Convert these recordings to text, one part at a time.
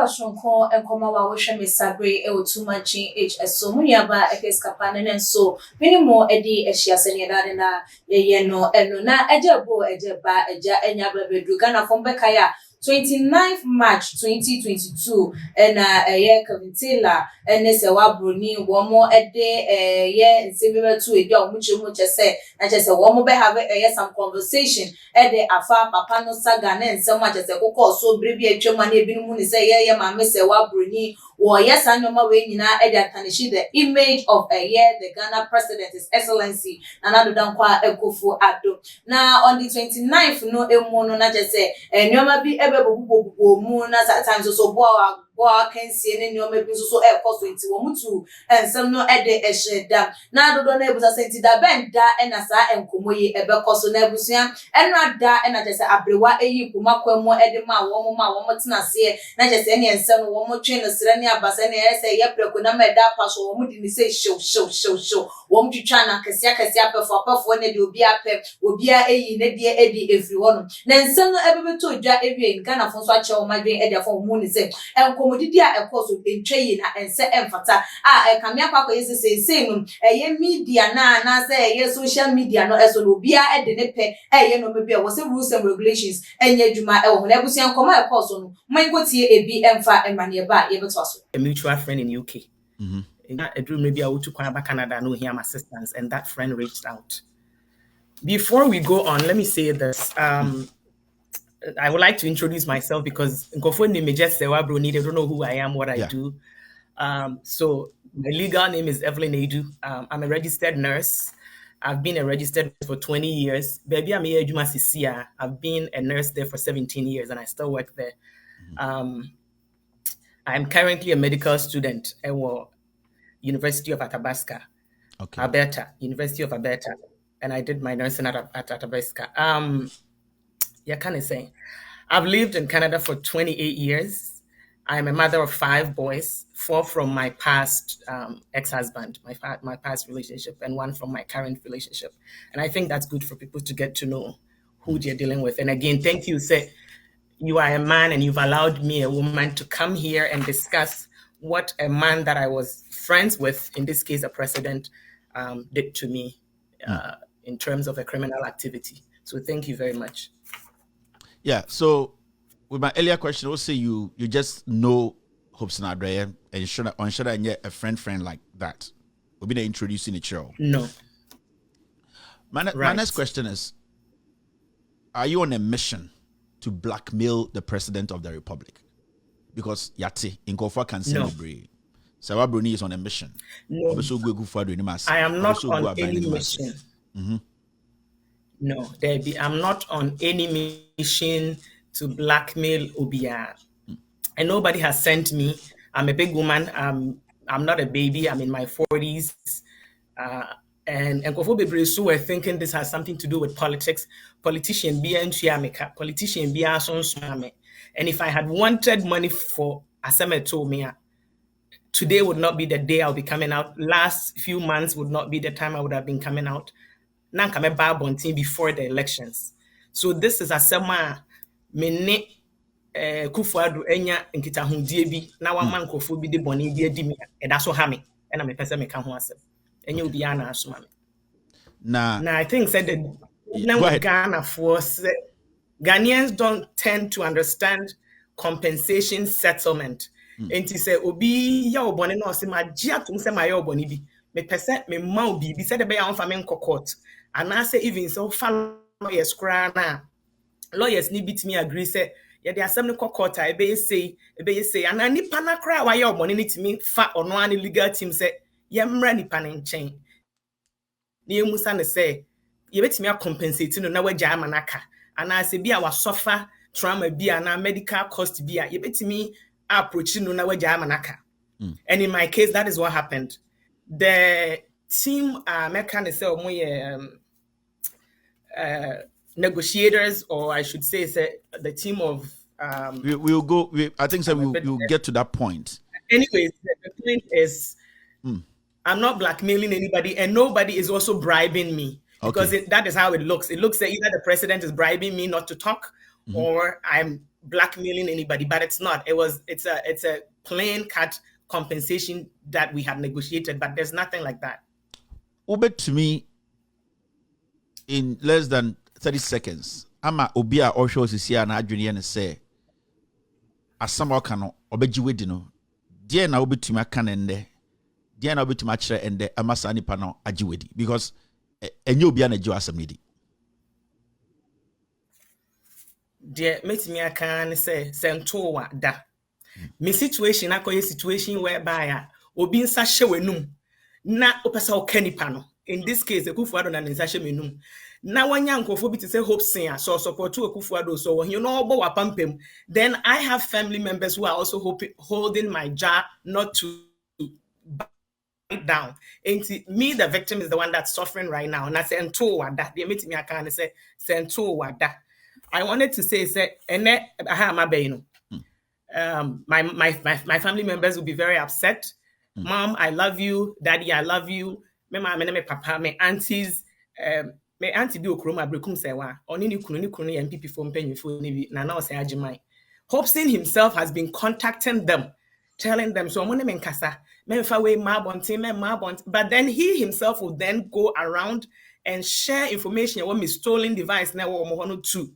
shonko enkoma wa wohwe me sabre e otu manchi HSO munyaba ekeskapa ne so minimo edi ehia sene dade na ye no eno na ejebo ejeba eja enya bebedu Ghana from Bekaya 29th March 2022 na Couldnt and Serwaa Broni womo ede ye nsebebe tu edi omuchemu chese na chese womo be have some conversation ede afa papa no saga na nsem a chese kokọ so brebi atwema na ebinu mu ni say ye ma me Serwaa Broni wo yes anyoma we nyina ede atanishi the image of the Ghana president, His Excellency Nana Dankwa Ekufu Addo. Now on the 29th no emu no na chese nyoma bi ebe mu na sometimes so boa can see any nyoma bi so e cost 20 wo mutu ensem no ede eheda na dodo na ebusa senti da benda ena sa enkomo yi ebe koso na ebusia enra da ena chese abrewa eyi kuma kwamo ede ma wo tena se na chese ene ensem no wo mo twen no sere ne abasa ne ese ye preko na meda paso wo mo di ni say show wo mo twitwa na kesia apefo ne de obi apep obi a eyi ne de edi efri wono na ensem no ebe to dwa ewie Ghana fo so a che wo madwen ede afo mo ni say enkomodidi a ekoso entwe na ense emfata a kamia kwakọ yesi say no ye media na say ye social media no eso no obi a ede ne pe ye no mebi wo say rules and regulations enye dwuma e wo na ebusia nkoma ekoso no man gotie ebi emfa emane ba ye beto aso a mutual friend in UK. A dream maybe I would to Canada, no him assistance, and that friend reached out. Before we go on, let me say this. I would like to introduce myself because Nkofo just Serwaa Broni, they don't know who I am, what I do. So my legal name is Evelyn Addo. I'm a registered nurse. I've been a registered nurse for 20 years. Baby, I'm here Juma Sisia. I've been a nurse there for 17 years and I still work there. I'm currently a medical student at University of Athabasca, Alberta, University of Alberta, and I did my nursing at Athabasca. Yeah, can I say? I've lived in Canada for 28 years. I'm a mother of 5 boys, 4 from my past ex-husband, my past relationship, and 1 from my current relationship. And I think that's good for people to get to know who they're dealing with. And again, thank you, Say. You are a man and you've allowed me, a woman, to come here and discuss what a man that I was friends with, in this case, a president, did to me in terms of a criminal activity. So thank you very much. Yeah, so with my earlier question, I'll say you just know Hobson Adre and should I get a friend like that? We'll be introducing the show. No. My next question is, are you on a mission to blackmail the president of the republic? Because Yati in Kofa can celebrate. Serwaa Broni is on a mission. No. I am not on any mission. No, I'm not on any mission to blackmail Obia. And nobody has sent me. I'm a big woman. I'm not a baby. I'm in my 40s. And Nkofo Bebresu were thinking this has something to do with politics. Politician be Chiameka, politician be Asonsmame. And if I had wanted money for Aseme told me, today would not be the day I'll be coming out. Last few months would not be the time I would have been coming out. Now come back before the elections. So this is Asema mene Kufuadu enya nkita hundie bi na wa man Nkofo bi de boni bi edi me e da so ha me e na me pese me ka ho asem. Now, I think said that Ghana force Ghanaians don't tend to understand compensation settlement. And he said, Obi ya obone no se ma gia tum se ma ya obone bi. Me pese me ma obi bi said be ya on fa me court. And I say even so fa lawyers kra na lawyers ni bitimi agree say ya dey asem ne court e be say and nipa na kra wa ya obone ni timi fa ono an legal team say yemra nipa ne nchen na emusa ne say yebetimi compensate no na wagya amanaka ana se bia wa suffer trauma bia na medical cost bia yebetimi approach no na wagya amanaka. And in my case that is what happened. The team meka say omo negotiators, or I should say the team of we'll go I think so we'll get to that point. Anyways, the point is I'm not blackmailing anybody, and nobody is also bribing me, because that is how it looks. It looks that either the president is bribing me not to talk, or I'm blackmailing anybody, but it's not. It's a plain cut compensation that we had negotiated, but there's nothing like that. Uber to me in less than 30 seconds. Ama obia or shows is here and adwene and say as someone can obeji we no dear na obi to me kan ende dear na obi to match ende amasa nipa no ajiwedi because enye obi na jo asamedi dear metimi aka ne say sento wa da me situation akoye situation whereby obi nsa hye wenum na opesa okanipa no in this case Ekufuado na nsa hye menum na wanya nkofo bi to say hope sin so support to Ekufuado so you know obo wapampem then I have family members who are also holding my jaw not to bite down. And me the victim is the one that's suffering right now and I say ento wada they meet me aka say ento wada. I wanted to say ene aha mabe no my family members will be very upset. Mom, I love you. Daddy, I love you. Me mama, me papa, me aunties, me auntie bi okroma brekum Serwaa. Oni ni kunu MPP for mpanyifo ni bi na na ose agimai. Hobson himself has been contacting them, telling them so mo ne menkasa, me fa we ma bontin, but then he himself will then go around and share information about me stolen device na wo mo hono too.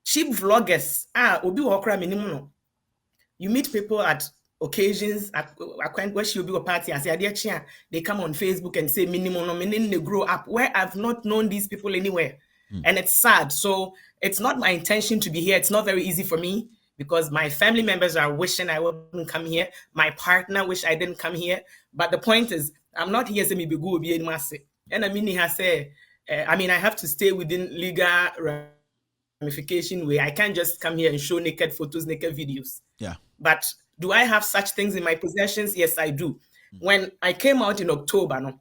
Cheap vloggers, obi wo kra minimu no. You meet people at occasions, where she'll be a party, and say, they come on Facebook and say, minimum, they grow up, where I've not known these people anywhere. And it's sad. So it's not my intention to be here. It's not very easy for me because my family members are wishing I wouldn't come here. My partner wish I didn't come here. But the point is, I'm not here to be good, be massive. And I mean, I have to stay within legal ramification way. I can't just come here and show naked photos, naked videos. Yeah. But do I have such things in my possessions? Yes, I do. When I came out in October,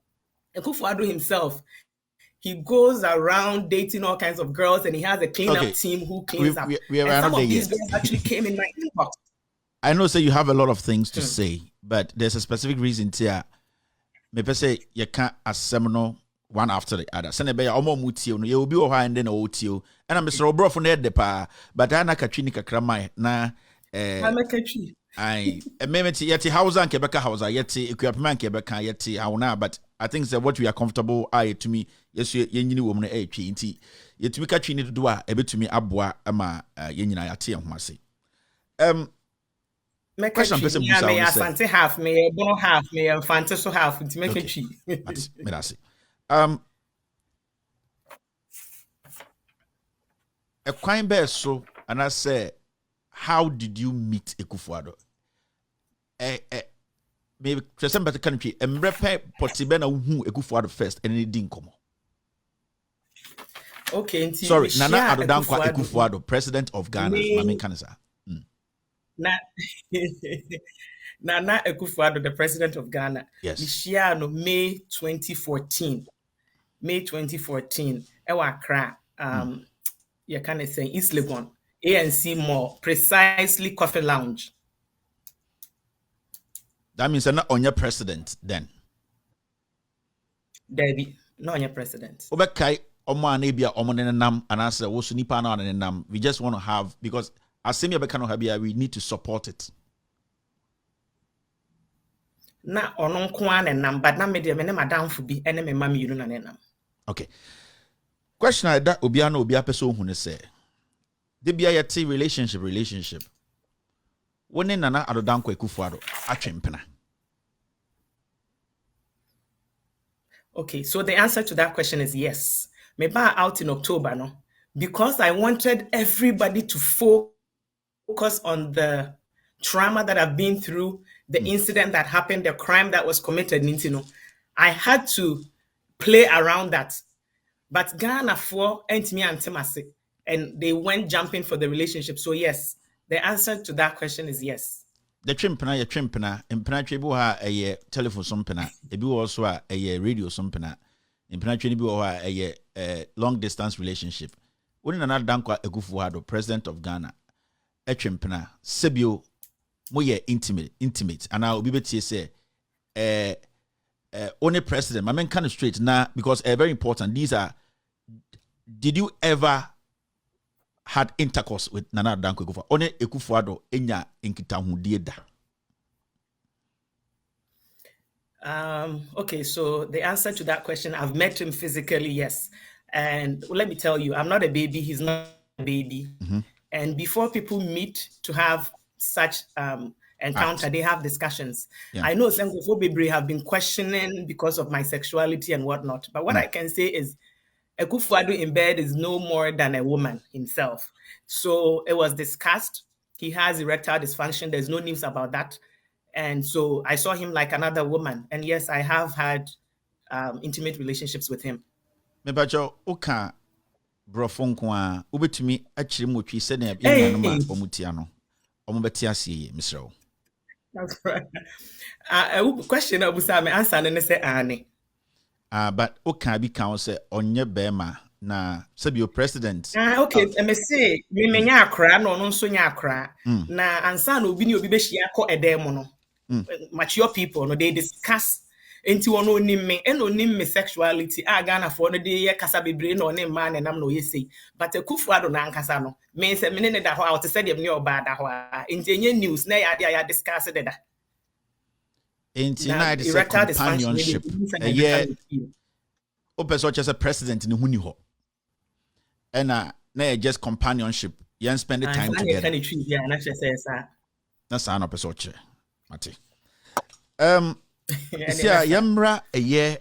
Ekufuado himself, he goes around dating all kinds of girls and he has a cleanup team who cleans up. And some of these girls actually came in my inbox. I know, you have a lot of things to say, but there's a specific reason here. Maybe say you can't assemble one after the other. Send a bear almost mutio, you will be and then otio. And I'm Mr. Obro from the pa, but I na kachinika kramai na. I'm a kachi. I maybe yet house and Quebec house, yet equipment Quebec, yet how now, but I think that what we are comfortable to me, yes, you woman a chinty. Yet to be catching it to do a bit to me abwa ama yen I at masi. Question person me asante half me bono half me and fantasy so half to make a chi. Medasi. A crime bear so and I say, how did you meet Ekufuado? Maybe December the country and repair Potibena who Ekufuado first and it didn't come. Okay, sorry, Nana Addo Ekufuado, President of Ghana, Mami Kanisa. Nana Ekufuado, the President of Ghana. Yes. May 2014. May 2014. Ewa Accra. You can say East Legon. ANC Mall, precisely Coffee Lounge. That means you're not on your president then. Debbie, not on your president. Obekai Omo Anabia Omonenam and answer Wosunipa Nam. We just want to have because as Semia Bekano Habia, we need to support it. Na onon kwan enam, but na media mene madam fubi ene me mami yunu na nenam. Okay. Question I that Obiano Obia Peso Hune say. The BIT relationship. When Nana Addo Ekufuado achempena. Okay, so the answer to that question is yes. Maybe out in October, no, because I wanted everybody to focus on the trauma that I've been through, the incident that happened, the crime that was committed. I had to play around that, but Ghana for me and Temase. And they went jumping for the relationship. So yes, the answer to that question is yes. The chimpena, impena tribu ha a telephone sumpena, a be also a radio sumpena, impena tribu ha a long distance relationship. When another Dankwa Ekufuado, President of Ghana, a chimpena, Sebio, moye intimate, and I'll be able to say, only president, my man kind of straight now because very important. These are, did you ever had intercourse with Nana Addo Dankwa Akufo-Addo. One Akufo-Addo enya nkitahudie da. Okay, so the answer to that question, I've met him physically, yes. And let me tell you, I'm not a baby, he's not a baby. And before people meet to have such encounter, they have discussions. I know Senkofo Bebre have been questioning because of my sexuality and whatnot. But what I can say is Akufo-Addo in bed is no more than a woman himself. So it was discussed. He has erectile dysfunction. There's no news about that. And so I saw him like another woman. And yes, I have had intimate relationships with him. Mebajo, uka brofonkwa, ubetumi achiri motwi se na enanoma omutia no. Omubeti asiye, Mr. That's right. Question abusa me answer ne say ane. But uka bi kan say onye bema na sebio president. Okay, me say me menya akra no nso nya akra. Na ansa na obi ni obi be hia ko edem no. Mature people no they discuss enti wono onim me and onim me sexuality Ghana for no dey kasa bebre no ne man nam no yesi but Akufo-Addo na nkasa no me say me ne da ho out say dem ne oba da ho enti enye news na ya discuss it da enti na dey companionship yeah open such as a president ne huni ho and na just companionship you spend the time together yeah na say that's an open such Mate. Yamra a year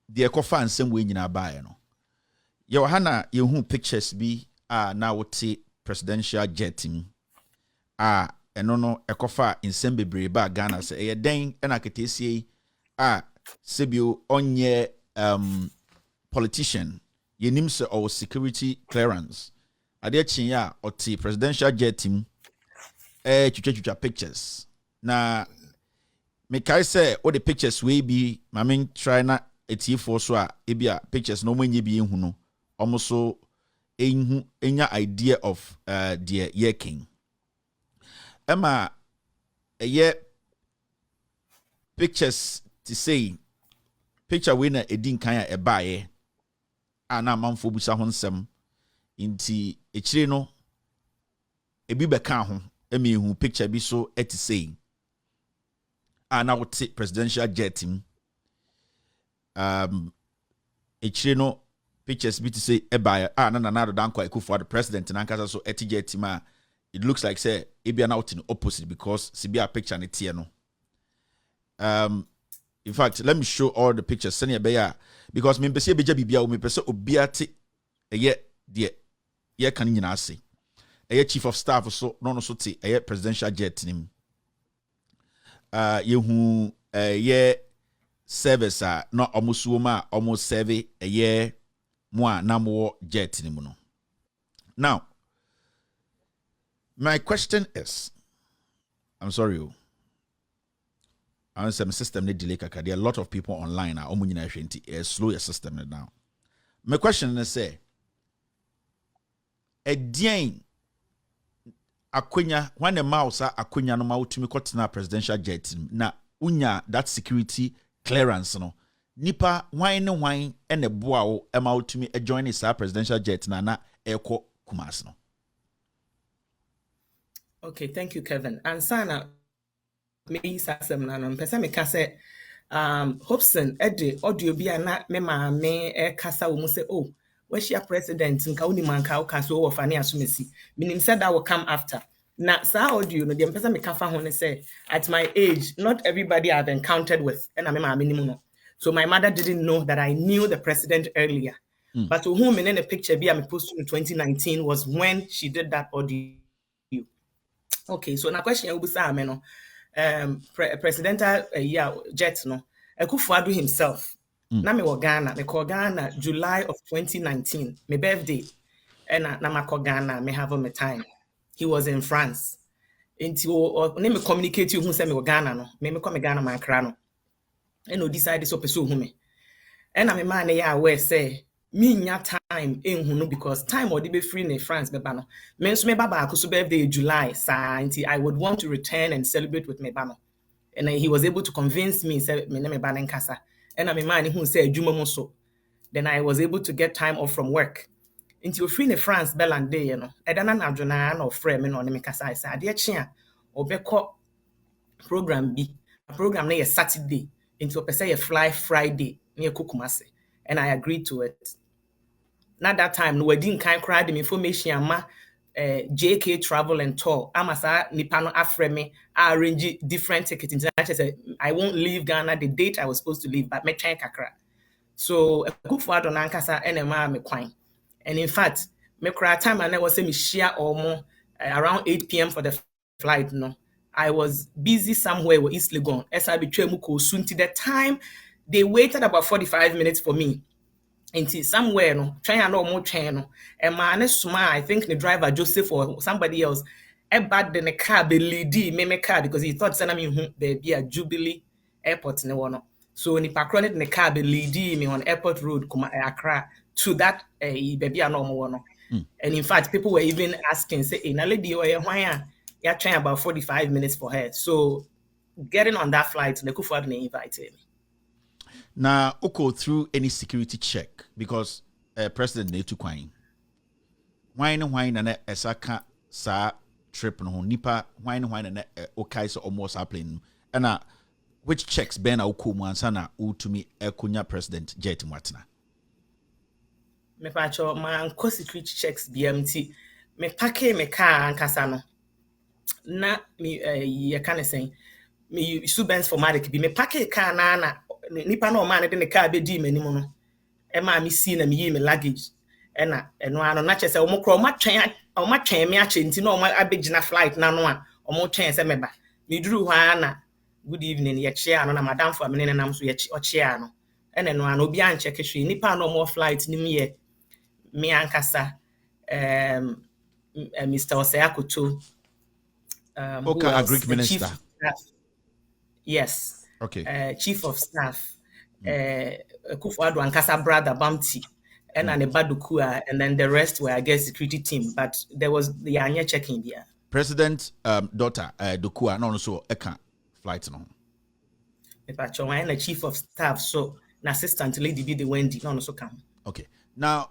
the ekofa nsem we nyina bae no. Ye hana ye hu pictures bi na wote presidential jetting eno no ekofa nsem bebre ba Ghana se ye den na ketesie sebio onye politician ye nim se or security clearance ade chin ya oti presidential jetting chucha pictures na me kai say all the pictures we be mamen try na etifo so ebia pictures no manye bi ehu no omoso enya idea of the year king ema pictures to say picture we na edin kan ya ebaye na manfo busa ho nsem inti echire no ebi beka ho ema ehu picture bi so eti say na wote presidential jet team echire no pictures bi to say eba na Nana Addo Dankwa Akufo-Addo president na nkasa so eti jet team it looks like say ebia na wote the opposite because sibia picture ne tie no in fact let me show all the pictures senior beya because me pese beja bibia o me pese obia te eye de ye kan nyina ase eye chief of staff so no so te eye presidential jet nim yehu ye service no omusuoma almost serve ye mo na mo jet ni mu no. Now my question is, I'm sorry I say my system need delay kaka. There are a lot of people online are omu nyina hwenti slow your system now. My question is say edien akwenya when the mouse akwenya no ma utumi kotena presidential jet na unya that security clearance no nipa wan ne wan ene boa wo e ma utumi join sa presidential jet na eko Kumasi no. Okay, thank you Kevin. Ansana me sasem na no pesa me ka se Hobson ede audio bi na me ma me kasa wo mu se oh where's your president nka uni manka o kaso wo fane asomesi meaning said that will come after na sa audio no dem pesa me kafa ho ne say at my age not everybody I've encountered with and I'm a minimum no. So my mother didn't know that I knew the president earlier but to whom in a picture be I posted in 2019 was when she did that audio. Okay, so na question you busa me no presidential jet no Akufo-Addo himself na me wo Ghana me call Ghana July of 2019 my birthday and na ma call Ghana me have my time he was in France until me communicate you who say me wo Ghana no me come Ghana man kra no and no decide so person who me and na me man ya aware say me nya time enhu no because time or be free in France me ba no me nso me baba akuso birthday July sa until I would want to return and celebrate with me ba no and he was able to convince me say me na me ba na nkasa and I'm a man who said Juma Muso. Then I was able to get time off from work. Into free in France Belande, you know. Edana na jona na ofre me no ne mekasa isa ade chi a obekọ program bi. Program na Saturday into opese ye fly Friday near Kukumase, and I agreed to it. Not that time no we didn't kind cry the information ama JK Travel and Tour amasa nipano afre me I arrange different tickets international. I won't leave Ghana the date I was supposed to leave, but me try kakra. So Kufuado nankasa NMA me kwan. And in fact, me cry time and I was say me share almost around 8 p.m. for the flight. No, I was busy somewhere with East Legon. As I betray muko soon to the time they waited about 45 minutes for me. Into somewhere no train and more train no and man smart I think the driver Joseph or somebody else bad the car be lady me car because he thought send me baby a Jubilee airport no one. So ni pakro the car be lady me on airport road kuma Accra to that baby a normal one. And in fact people were even asking say na lady or why ya train about 45 minutes for her. So getting on that flight the Kufuor invited me. Now, go through any security check because President Netu Kwai. Why na esaka sa trip no nipa why na okay so almost happening and which checks ben a ukumu ansana utumi ekunya President Jet Mwatna. Me pacho man ko security checks BMT me pake me car ankasa no na me ye kan say me students for medic bi me pake car na nipa no man de ne car be di manim no e ma me see na me yi me luggage e na eno ano na che se o mo kro ma twen me ache nti na o ma abegina flight na no a o mo twen se me ba me duru hwa na good evening ye chia no na madam for me ne nam so ye o chia no e na no ano obi an check hwe nipa no mo flight ni me me ankasa Mr. Oseakoto okay, a Greek minister. Yes. Okay. Chief of Staff, Kufuor Ankasa brother Bamti, and Anebadukua, and then the rest were, I guess, security team. But there was the Anya checking there. President daughter Dukua, no, so Eka flight no. But and the Chief of Staff, so an assistant lady be the Wendy, no, so come. Okay. Now,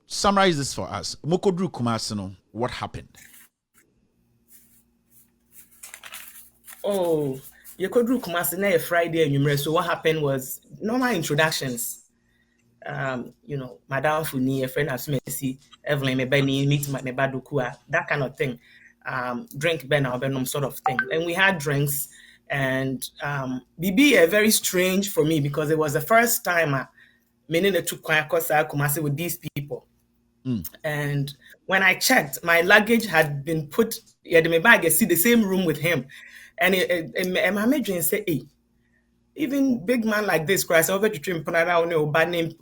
summarize this for us. Mokodru Kumasino, what happened? Oh. You could do Kumasi na Friday and so what happened was normal introductions. You know, Madame Funi, a friend of Messi, Evelyn Mebeni, meet Mebadukua, that kind of thing. Drink Ben or Benum sort of thing. And we had drinks and BB very strange for me because it was the first time meaning the took Kumasi with these people. And when I checked, my luggage had been put in my bag, I see the same room with him. And my major say, hey, even big man like this, Christ, over to trim bad name,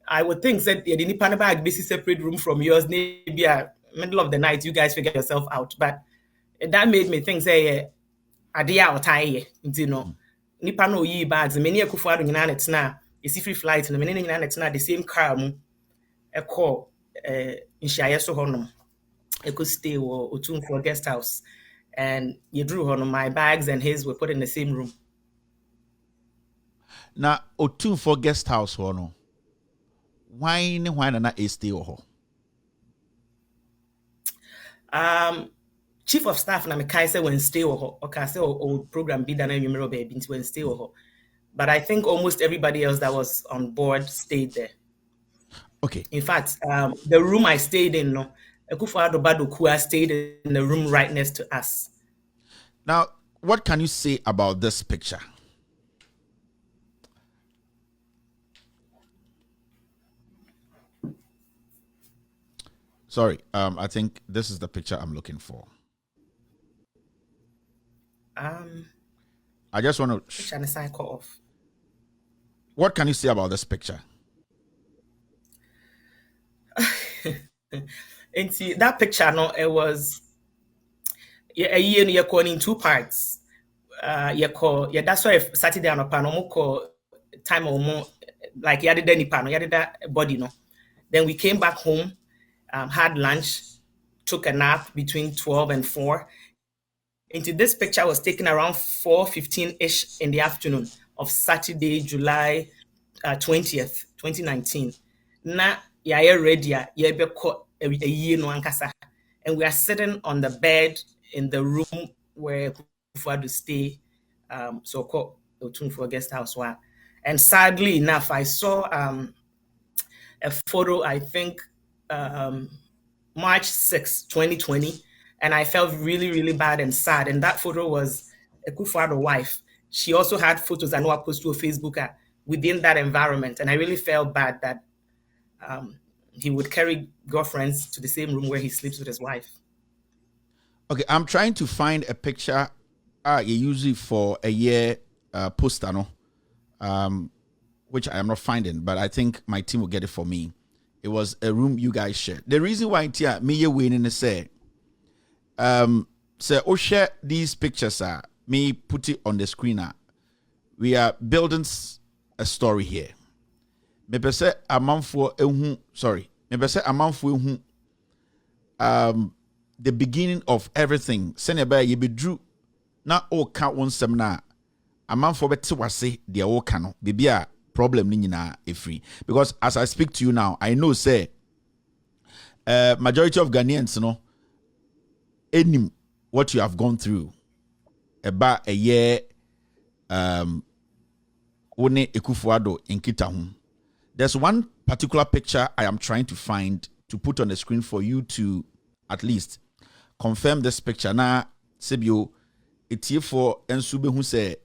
I would think that the Nipan bag this is a separate room from yours, maybe a middle of the night, you guys figure yourself out. But that made me think, say, Adia or tie, you know, Nipano ye bags, many a Kufuor in it's now, it's free flight, and many in it's not the same car, a call in Shayaso Honum. I could stay or tune for a guest house. And you drew on my bags and his were put in the same room. Now, Otun for guest house or no? Why not a stay or Chief of Staff na me say when stay or say or program be done numero baby when stay or. But I think almost everybody else that was on board stayed there. Okay. In fact, the room I stayed in, no. Kufuor Badukua stayed in the room right next to us. Now, what can you say about this picture? Sorry, I think this is the picture I'm looking for. I just want to. What can you say about this picture? And see that picture, no, it was a year you're calling in 2 parts. That's why Saturday on a panel call time or more like you did any panel, you did that body, no. Then we came back home, had lunch, took a nap between 12 and 4. Into this picture was taken around 4:15-ish in the afternoon of Saturday, July 20th, 2019. na ya ready ya be ko a year no ankasa, and we are sitting on the bed in the room where Kufuor stay, so called Otumfuo guest house one. And sadly enough, I saw a photo, I think March 6, 2020, and I felt really, really bad and sad. And that photo was Kufuor's wife. She also had photos I know I posted to Facebook within that environment, and I really felt bad that he would carry girlfriends to the same room where he sleeps with his wife. Okay, I'm trying to find a picture you use it for a year poster, no? Which I am not finding, but I think my team will get it for me. It was a room you guys shared. The reason why me winning is say share these pictures me put it on the screen. We are building a story here. Maybe say a month for maybe say a month for the beginning of everything. Seneba you be drew na all count one seminar. A month for better was say the all cano be a problem ni nyina e free, because as I speak to you now, I know say majority of Ghanaians any what you have gone through about a year one Ekufuor in Kita. There's one particular picture I am trying to find to put on the screen for you to at least confirm this picture. Now, Sebio, it's here for Ensube who say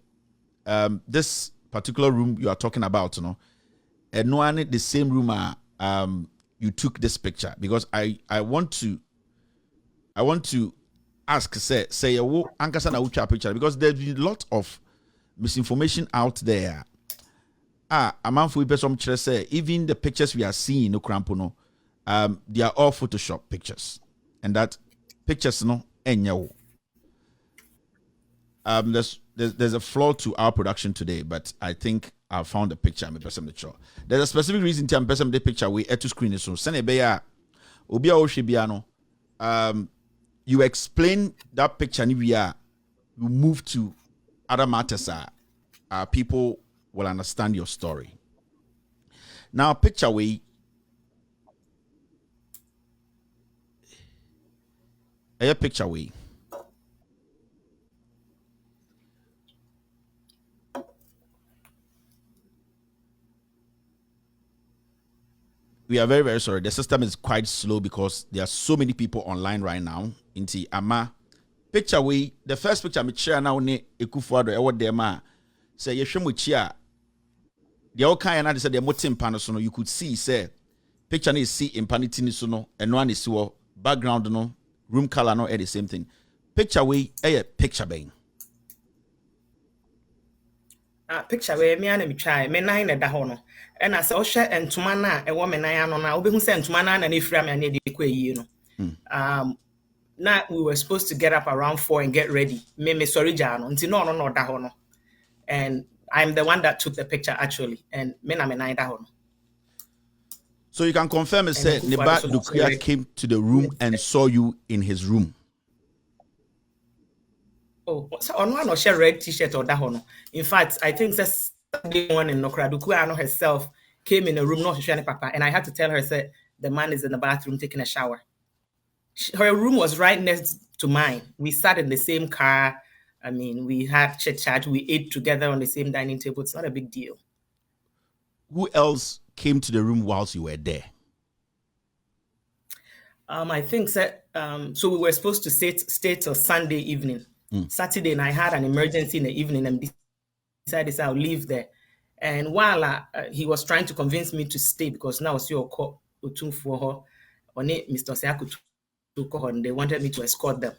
this particular room you are talking about, and no one the same room you took this picture, because I want to ask say ankasa na ucha picture, because there's been a lot of misinformation out there. A man for some say even the pictures we are seeing no crampono, they are all Photoshop pictures, and that pictures enyo. There's a flaw to our production today, but I think I found a picture. There's a specific reason to person the picture we to screen it. So send a you explain that picture and you move to other matters. People will understand your story. Now, picture we a picture we. We are very, very sorry. The system is quite slow because there are so many people online right now. Inti ama picture we the first picture me share now ne Ekufuor e what them say yehwem chia the all kind and say the motim pan so no you could see say picture na see impanity ni so no eno an isi wo background no room color no the same thing. Picture we picture ben picture we me ana me try me nan na da ho no e na say o hwe entuma na e wo me nan ano na obehu say entuma na na efira me na de ko yi no. Now we were supposed to get up around 4 and get ready. Me sorry jano until no da ho no. And I'm the one that took the picture actually, and me na me nan da ho no. So you can confirm it said Neba Dukia came to the room and saw you in his room. Oh, so on one or share red t-shirt or that no. In fact, I think that's the one in Nokra Dukia herself came in a room not to share papa, and I had to tell her say the man is in the bathroom taking a shower. Her room was right next to mine. We sat in the same car. I mean, we had chit-chat. We ate together on the same dining table. It's not a big deal. Who else came to the room whilst you were there? I think that, so we were supposed to stay till Sunday evening. Saturday, and I had an emergency in the evening and decided I'll leave there. And while he was trying to convince me to stay, because now it's your call, Otumfuo, on it, Mr. Seakutu. And they wanted me to escort them.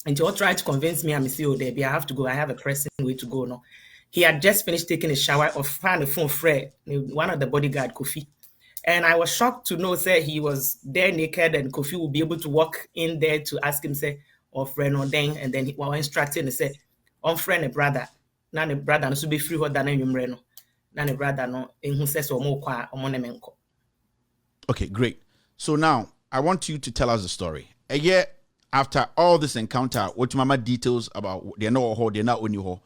And he all tried to convince me, I'm still there, I have to go. I have a pressing way to go now. He had just finished taking a shower or found the phone Fred, one of the bodyguard, Kofi. And I was shocked to know that he was there naked and Kofi would be able to walk in there to ask him, say, or friend or then, and then he was instructing and said, on friend a brother. Now the brother no be free than him reno. Now the brother no in who says or more kwa or monemenko. Okay, great. So now I want you to tell us the story. A year after all this encounter, what mama details about they're not they're not on you.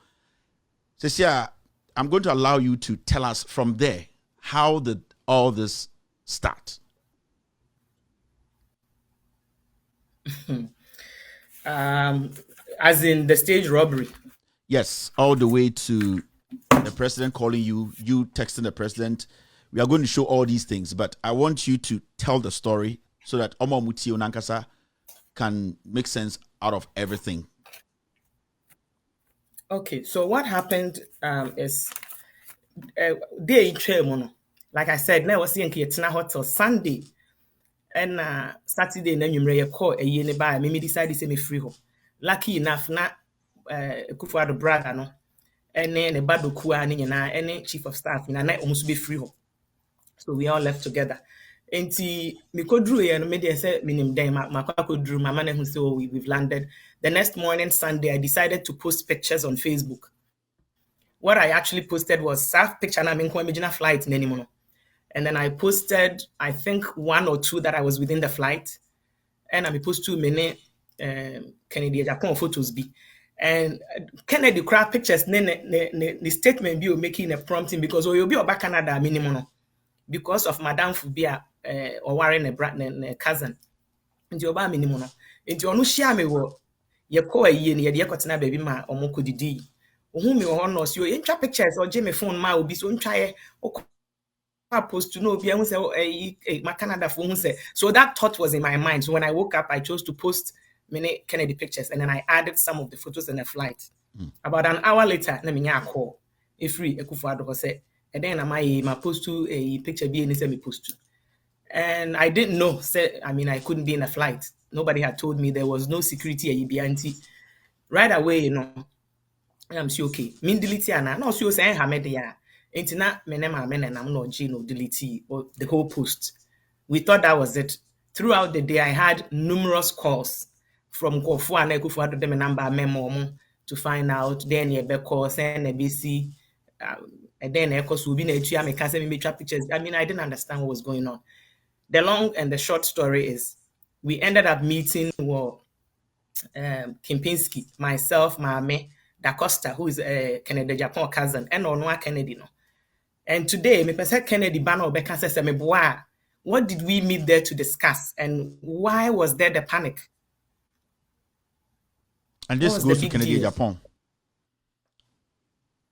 Cecia, I'm going to allow you to tell us from there how did all this start? As in the stage robbery. Yes, all the way to the president calling you, you texting the president. We are going to show all these things, but I want you to tell the story so that Omo Muti Onankasa can make sense out of everything. Okay, so what happened is day mono. Like I said, now was seeing Kietna Hotel Sunday and Saturday then you call a year by me decided to say me free ho. Lucky enough na kufu the brother no and then the bad kua any chief of staff na na almost be free ho. So we all left together. Enti me ko drew here no me dey say minim den ma ko drew my man who say we've landed. The next morning Sunday I decided to post pictures on Facebook. What I actually posted was self picture na me ko imagine flight in anymore. And then I posted, I think 1 or 2 that I was within the flight. And I post 2 many Kennedy Japan photos be. And Kennedy crowd pictures, the statement be making a prompting because you'll be about Canada minimum because of Madame Fubia or Warren a cousin. And you're about minimum. And you no share me wo ye call a year near the Equatina baby ma or moko didi. Whom you honor you intra pictures or Jimmy phone ma will be so try post to know my Canada phone say. So that thought was in my mind. So when I woke up, I chose to post many Kennedy pictures and then I added some of the photos in the flight. About an hour later, let me call. If free Ekufuado say, and then my post to a picture be any semi post to. And I didn't know, I couldn't be in a flight. Nobody had told me there was no security at EBNT. Right away, I'm sure okay. Mean delete and no so say Hamedia. Intina menema men and I'm not Gino delete or the whole post. We thought that was it. Throughout the day, I had numerous calls from Kofu and Ekufu them number memo to find out. Then you call send a BC, and then Eko Subi na me can me pictures. I didn't understand what was going on. The long and the short story is, we ended up meeting Kempinski, myself, Mame, Da Costa, who is a Kennedy Japan cousin, and Onwa Kennedy no. And today, me person Kennedy Bano Beka says me boy, what did we meet there to discuss, and why was there the panic? And this goes to Kennedy Japan.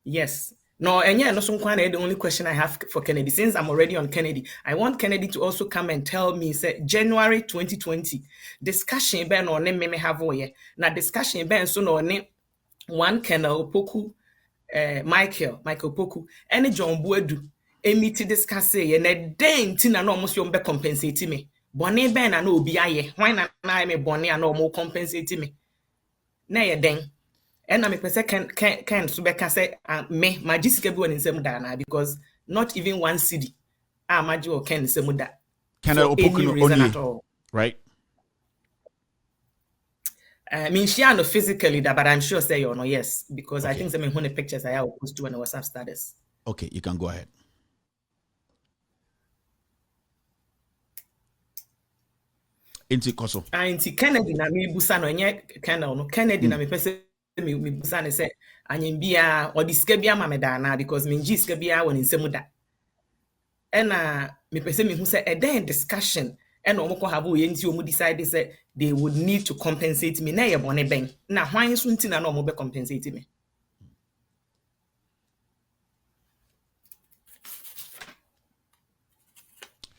Yes. No, and yeah, no, the only question I have for Kennedy, since I'm already on Kennedy, I want Kennedy to also come and tell me, say, January 2020, discussion ben on me have oye. Now discussion ben so no ne one Colonel Poku, Michael Poku, and John Buedu, meet discuss and a dang tina no almost be compensate me. Bonnie ben and no be aye. Why not I me Bonnie and no more compensate me? Nay a dang. And I'm a person can so beka say me my Jessica be in same dana because not even one city. Maji or Ken same that. Can I reason at all? Right. She know physically that, but I'm sure say you know yes because okay. I think some the pictures I will post to on the WhatsApp status. Okay, you can go ahead. Inti Koso. Inti Kennedy na me busa no nye Kennedy na me person me busa ne say anyem bia or diska bia ma me da na because me ngiska bia won nsemu da. And me person me hu say a then discussion and omoko have we nti omu decide say they would need to compensate me na ye bone ben. Na hwan so nti na no omo be compensate me.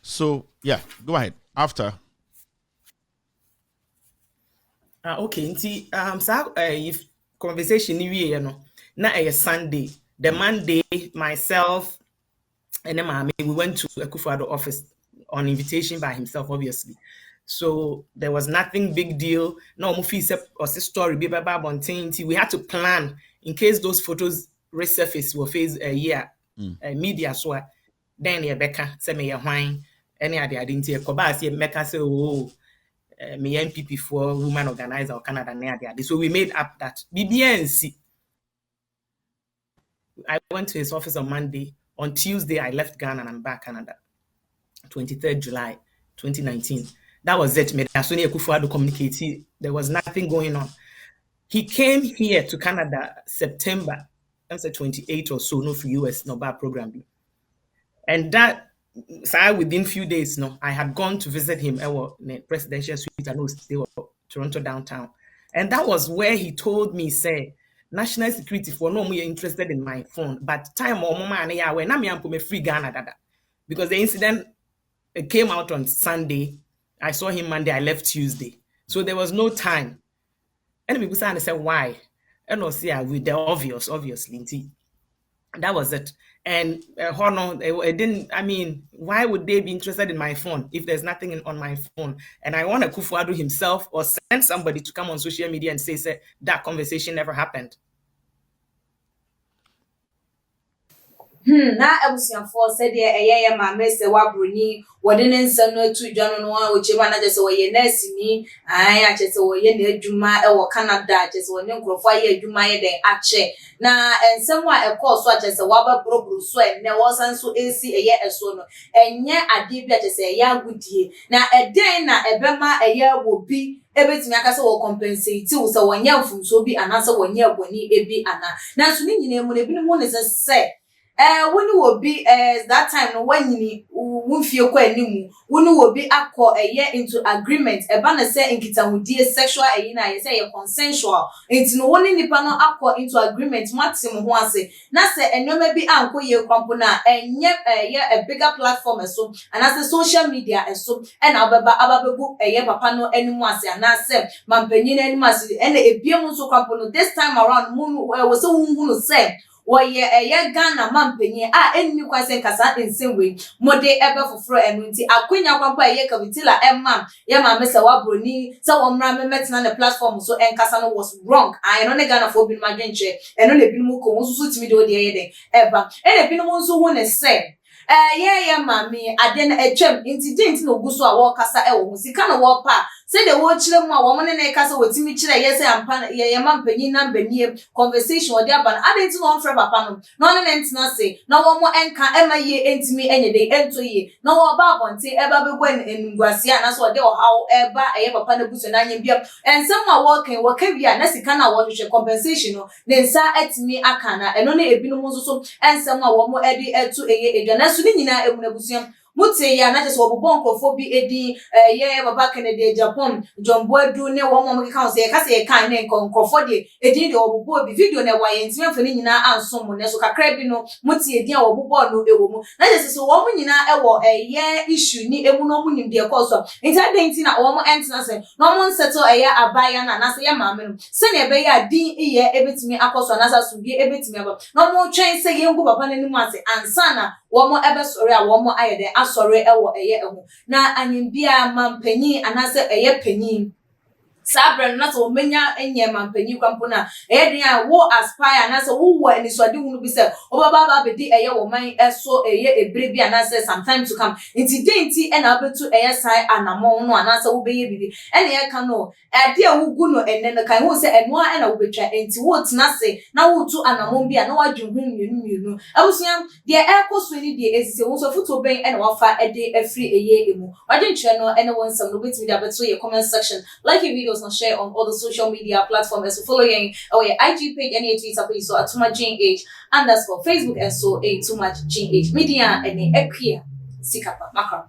So, yeah, go ahead. After. Okay, so if conversation ni we na a Sunday, the Monday, myself and then Mami, we went to Ekufuado office on invitation by himself, obviously. So there was nothing big deal. No movie or story, we had to plan in case those photos resurface will face a year media so then Rebecca say me wine any other identity koba say Mecca say oh me NPP for woman organizer or Canada near there. So we made up that BBNC. I went to his office on Monday. On Tuesday, I left Ghana and I'm back Canada. 23rd July 2019. That was it. There was nothing going on. He came here to Canada September. That's the 28th or so, no for US, no bad program. And that within few days, no, I had gone to visit him at the presidential suite. I know they were Toronto downtown, and that was where he told me, say, national security for no more interested in my phone, but time or mama and yeah, when I'm free Ghana dada, because the incident came out on Sunday. I saw him Monday. I left Tuesday, so there was no time. And people said, why? And I say, with the obviously. That was it. And it didn't. I mean, why would they be interested in my phone if there's nothing on my phone? And I want Akufo-Addo himself or send somebody to come on social media and say that conversation never happened. Na abusiafo said ye maame Serwaa Broni wode ne nsam no atu dwa no a ochema na jese wo ye nurse ni a jese wo ye na adwuma e wo Canada jese wo ne nkrofo ye adwuma ye den ache na nsam a ekọ so jese wa ba brobro so ne wo san so esi eye eso no enye ade bia jese ye agudie na eden na ebema eye obi ebetimi akase wo compensate wo se wonya mfumso bi anase wonya aboni ebi ana na so ni nyina mu ne bi no ne se when you will be that time no when you won't feel quite new when you will be accord a year into agreement a banner say in kitamudi sexual you say consensual it's no one in the panel accord into agreement maximum once na say and no maybe anko ye kwampona and a bigger platform so and as the social media so and ababebu a year papa no anymore say and I say mampenyin anymore and a biom so kwampono this time around moon was so who say Woye Ghana mampenye enni kwase nkasa nsenwe mode ebe foforo enu nti akwenya kwampa kavitila emma ya maame Serwaa Broni se wo mra memetina na platform so enkasa no was wrong I no ne Ghana for bin madwenche eno le bin ko so timi de ode yeden eba ene bin mo nso hu ne se maame ade na etwem nti no guso a wo kasa wo sika no wo pa say the wo chire mu a wo ne na kasa wotimi chire ye say ampa ye mampanyi na mbanie conversation odi aba na ade nti no on frɛ papa no ne ntina say na wo mo enka ema ye entimi enye de ento ye na wo ba abonte eba begwa enguase a na so de wo hawo eba eye papa na buso na anya bia ensem a wo kan bia na sika na wo hwehwe compensation no ne nsa atimi aka na eno na ebinom nso so ensem a wo mo edi etu eye edwa na so ni nyina emunabusuam mutie ya na just obo nkrofo bi edi ye baba Kennedy Japan Jombo Addo ne wo mo ka say ka say kan ne nkrofo de edi de obo bi video na wa yenti mfa ne nyina ansom mo ne so kakra bi no mutie edi a obo no ewo mu na just so wo mo nyina ewo ye issue ni emu no mu nim de koso nti adenti na wo mo entina say no mo settle abaya na say ya maame no se ne ebe ya din iye ebetimi akoso na sa sudie ebetimi aba no mo twen say ye ngu papa n'anim ase ansana wo mo ebe sori a wo mo ayede asori ewo eye ehu na anyimbia mampanyi anase eye panyi Sabra na so menya enye mampanyi kwampona den a wo aspire na so wo aniswade hunu bi se obaba be di eye wo man eso eye ebre bi na se sometime to come inti denti e na betu eye sai anamon no na se wo be ye bibi ene ye ka no de a wo gu no enne no kan wo se eno a na wo betwa enti wo tena se na wo tu anamon bi na wadwe hu mienu abusuam de ekoso ni de esise wo so foto ben e na wafa de afri eye emu wadwe ntwe no ene won sam no betimi da betu ye comment section like videos and share on all the social media platforms. So follow our IG page and your Twitter page so @TooMuchGH _ Facebook and so a TooMuchGH media and a queer sikapa makro.